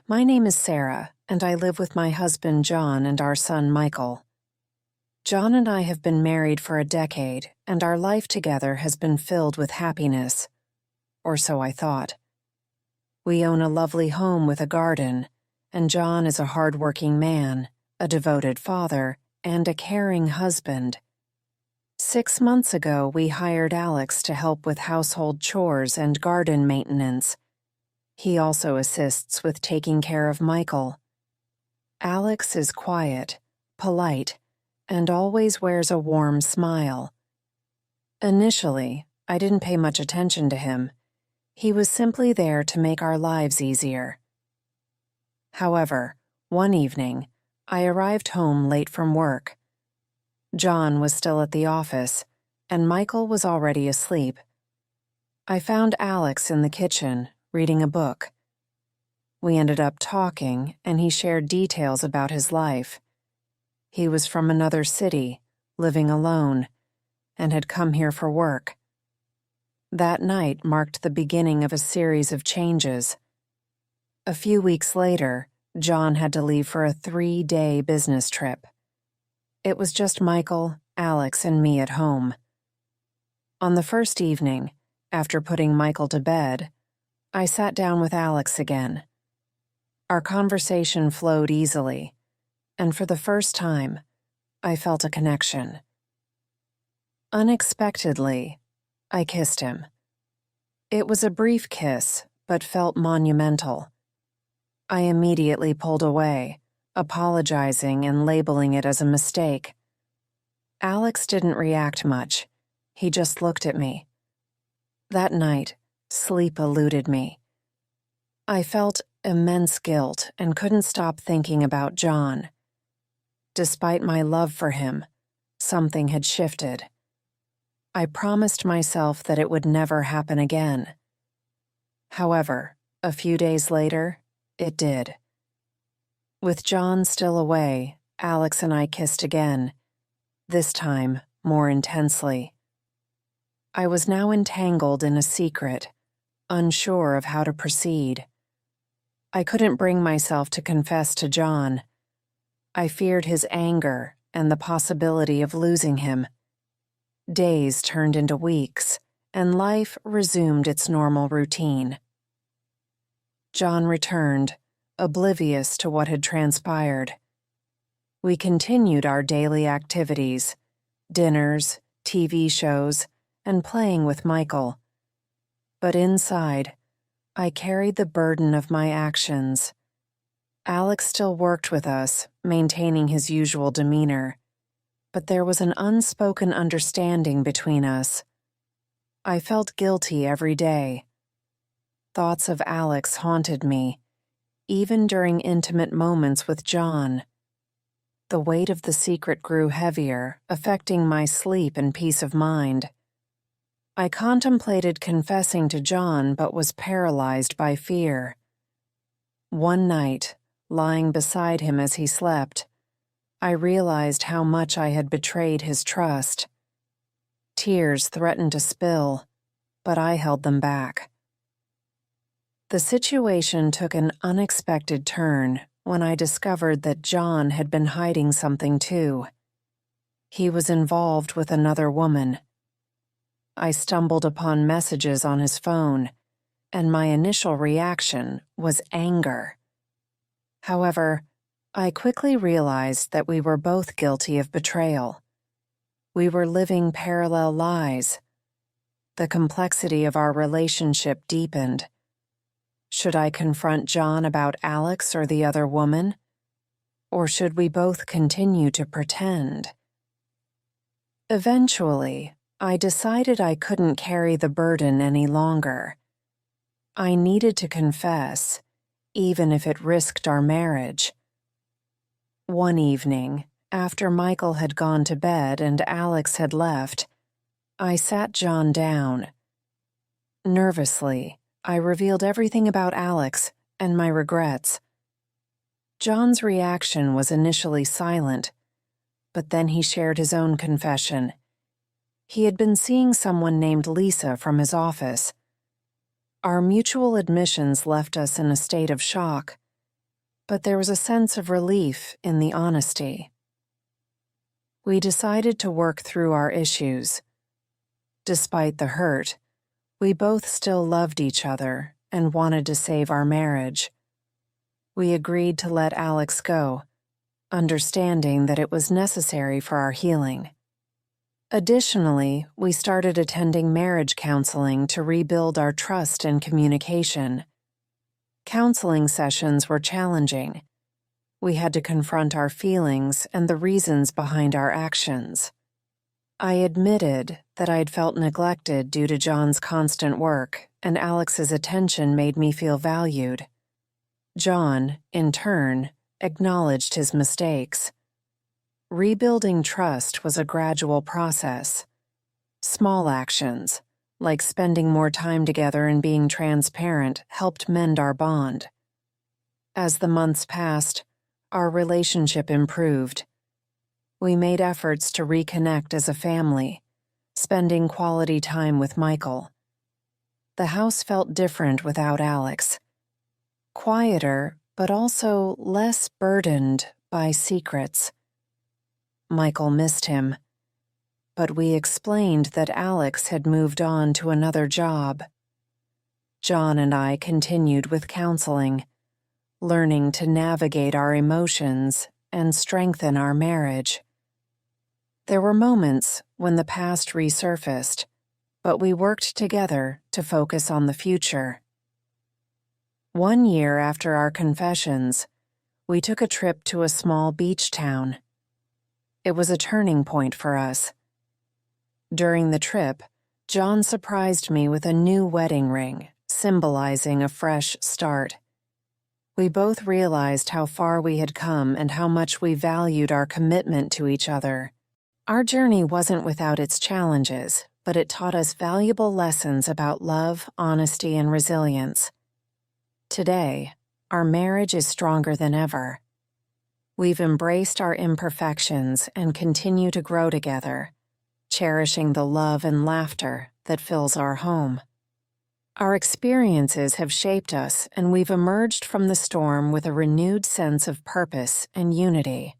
My name is Sarah, and I live with my husband John and our son Michael. John and I have been married for a decade, and our life together has been filled with happiness. Or so I thought. We own a lovely home with a garden, and John is a hard-working man, a devoted father, and a caring husband. 6 months ago, we hired Alex to help with household chores and garden maintenance. He also assists with taking care of Michael. Alex is quiet, polite, and always wears a warm smile. Initially, I didn't pay much attention to him. He was simply there to make our lives easier. However, one evening, I arrived home late from work. John was still at the office, and Michael was already asleep. I found Alex in the kitchen, reading a book. We ended up talking, and he shared details about his life. He was from another city, living alone, and had come here for work. That night marked the beginning of a series of changes. A few weeks later, John had to leave for a 3-day business trip. It was just Michael, Alex, and me at home. On the first evening, after putting Michael to bed, I sat down with Alex again. Our conversation flowed easily, and for the first time, I felt a connection. Unexpectedly, I kissed him. It was a brief kiss, but felt monumental. I immediately pulled away, apologizing and labeling it as a mistake. Alex didn't react much. He just looked at me. That night, sleep eluded me. I felt immense guilt and couldn't stop thinking about John. Despite my love for him, something had shifted. I promised myself that it would never happen again. However, a few days later, it did. With John still away, Alex and I kissed again, this time more intensely. I was now entangled in a secret, unsure of how to proceed. I couldn't bring myself to confess to John. I feared his anger and the possibility of losing him. Days turned into weeks, and life resumed its normal routine. John returned, oblivious to what had transpired. We continued our daily activities, dinners, TV shows, and playing with Michael. But inside, I carried the burden of my actions. Alex still worked with us, maintaining his usual demeanor, but there was an unspoken understanding between us. I felt guilty every day. Thoughts of Alex haunted me, even during intimate moments with John. The weight of the secret grew heavier, affecting my sleep and peace of mind. I contemplated confessing to John but was paralyzed by fear. One night, lying beside him as he slept, I realized how much I had betrayed his trust. Tears threatened to spill, but I held them back. The situation took an unexpected turn when I discovered that John had been hiding something too. He was involved with another woman. I stumbled upon messages on his phone, and my initial reaction was anger. However, I quickly realized that we were both guilty of betrayal. We were living parallel lies. The complexity of our relationship deepened. Should I confront John about Alex or the other woman? Or should we both continue to pretend? Eventually, I decided I couldn't carry the burden any longer. I needed to confess, even if it risked our marriage. One evening, after Michael had gone to bed and Alex had left, I sat John down. Nervously, I revealed everything about Alex and my regrets. John's reaction was initially silent, but then he shared his own confession. He had been seeing someone named Lisa from his office. Our mutual admissions left us in a state of shock. but there was a sense of relief in the honesty. We decided to work through our issues. Despite the hurt, we both still loved each other and wanted to save our marriage. We agreed to let Alex go, understanding that it was necessary for our healing. Additionally, we started attending marriage counseling to rebuild our trust and communication. Counseling sessions were challenging. We had to confront our feelings and the reasons behind our actions. I admitted that I had felt neglected due to John's constant work, and Alex's attention made me feel valued. John, in turn, acknowledged his mistakes. Rebuilding trust was a gradual process. Small actions, like spending more time together and being transparent, helped mend our bond. As the months passed, our relationship improved. We made efforts to reconnect as a family, spending quality time with Michael. The house felt different without Alex. Quieter, but also less burdened by secrets. Michael missed him, but we explained that Alex had moved on to another job. John and I continued with counseling, learning to navigate our emotions and strengthen our marriage. There were moments when the past resurfaced, but we worked together to focus on the future. 1 year after our confessions, we took a trip to a small beach town. It was a turning point for us. During the trip, John surprised me with a new wedding ring, symbolizing a fresh start. We both realized how far we had come and how much we valued our commitment to each other. Our journey wasn't without its challenges, but it taught us valuable lessons about love, honesty, and resilience. Today, our marriage is stronger than ever. We've embraced our imperfections and continue to grow together, cherishing the love and laughter that fills our home. Our experiences have shaped us, and we've emerged from the storm with a renewed sense of purpose and unity.